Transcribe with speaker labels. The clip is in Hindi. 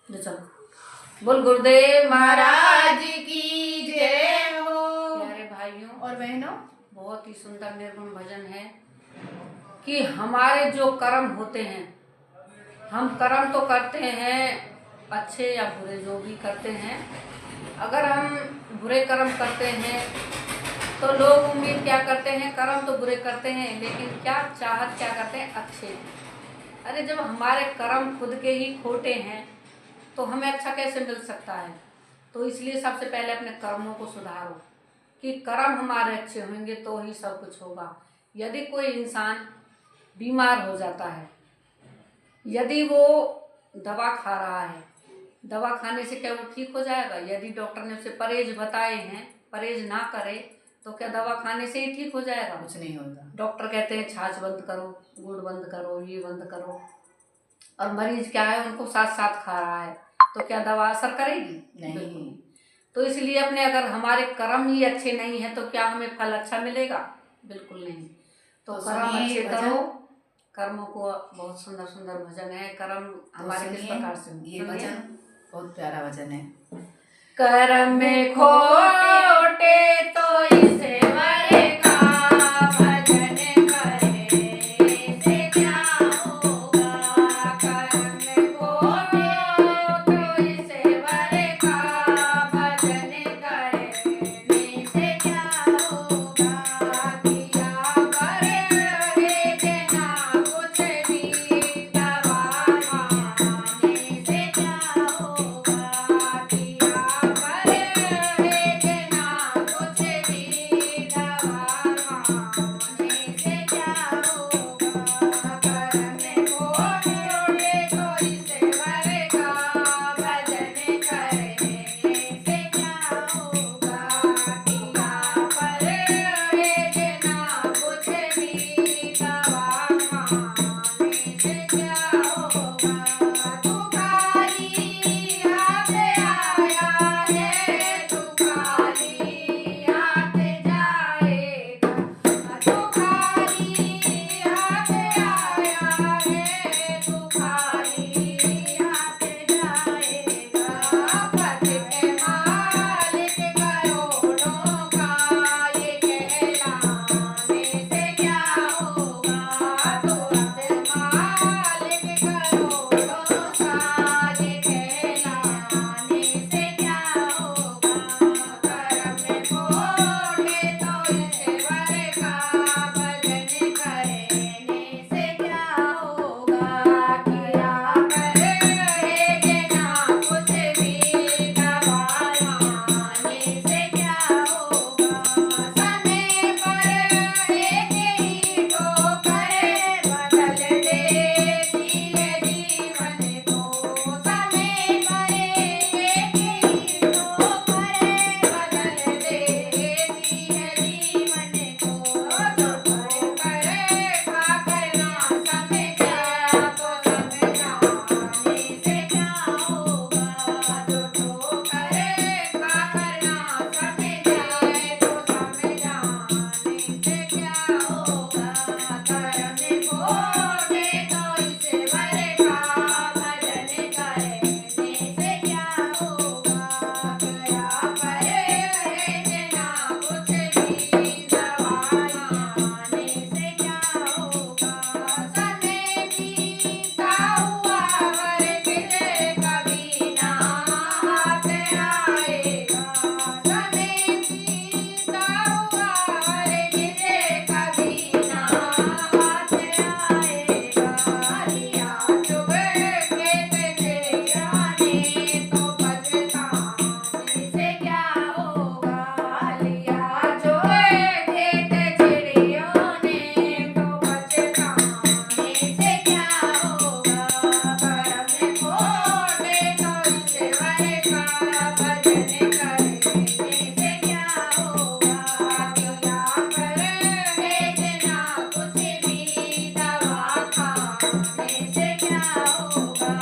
Speaker 1: चलो बोल गुरुदेव
Speaker 2: महाराज की जय हो।
Speaker 1: प्यारे भाइयों
Speaker 2: और बहनों,
Speaker 1: बहुत ही सुंदर निर्गुण भजन है कि हमारे जो कर्म होते हैं, हम कर्म तो करते हैं अच्छे या बुरे, जो भी करते हैं। अगर हम बुरे कर्म करते हैं तो लोग उम्मीद क्या करते हैं, कर्म तो बुरे करते हैं लेकिन क्या चाहत क्या करते हैं, अच्छे। अरे जब हमारे कर्म खुद के ही खोटे हैं तो हमें अच्छा कैसे मिल सकता है। तो इसलिए सबसे पहले अपने कर्मों को सुधारो कि कर्म हमारे अच्छे होंगे तो ही सब कुछ होगा। यदि कोई इंसान बीमार हो जाता है, यदि वो दवा खा रहा है, दवा खाने से क्या वो ठीक हो जाएगा? यदि डॉक्टर ने उसे परहेज बताए हैं, परहेज ना करे तो क्या दवा खाने से ही ठीक हो जाएगा?
Speaker 2: कुछ नहीं होता।
Speaker 1: डॉक्टर कहते हैं छाछ बंद करो, गुड़ बंद करो, ये बंद करो, और मरीज क्या है उनको साथ साथ खा रहा है, तो क्या दवा असर करेगी?
Speaker 2: नहीं।
Speaker 1: तो इसलिए अपने अगर हमारे कर्म ही अच्छे नहीं है तो क्या हमें फल अच्छा मिलेगा? बिल्कुल नहीं। तो कर्म अच्छे करो। कर्मों को बहुत सुंदर सुंदर भजन है। कर्म हमारे किस प्रकार से?
Speaker 2: ये भजन बहुत प्यारा भजन है।
Speaker 1: कर्म में खोटे तो इसे वरे का भजन करे से क्या होगा। कर्म में खोटे तो इसे वरे का भजन करे से क्या होगा। किया करे रहे देना कुछ भी दवा खाने से क्या होगा। किया करे रहे देना कुछ भी दवा खाने से क्या होगा। कर्म में खोटे तो इसे वरे का भजन करने से क्या होगा। किया करे रहे देना कुछ भी दवा खाने से क्या होगा। तू खाली हाथ आया है, तू खाली हाथ जाएगा। तू खाली हाथ आया है, तू खाली हाथ जाएगा। पद के मालिक करोड़ों का ये कहलाने से क्या होगा। तो पद मालिक करोड़ों का ये कहलाने से क्या होगा। कर्म में खोटे तो इसे वरे का भजन करने से क्या होगा। किया करे रहे देना कुछ भी दवा खाने से क्या होगा। समय पर एक ही ठोकर बदल देती है जीवन को। समय पर एक ही ठोकर बदल देती है जीवन को। जो ठोकर खाकर ना समझा तो समझाने से क्या होगा। जो ठोकर खाकर ना समझाए तो समझाने से क्या होगा। कर्म में खोटे तो इसे वरे का भजन करने से क्या होगा। किया करे रहे देना कुछ भी दवा खाने से क्या होगा। समय बीता हुआ हर किसे कभी ना हाथ आएगा। समय बीता हुआ हर किसे कभी ना हाथ आएगा। लिया चुग के तेरे जाने तो पछताने से क्या होगा। लिया चुग के चिड़ियों ने तो पछताने से क्या होगा। कर्म में खोटे तो इसे वरे का भजन करने से क्या होगा। किया करे रहे देना कुछ भी दवा खाने से क्या होगा।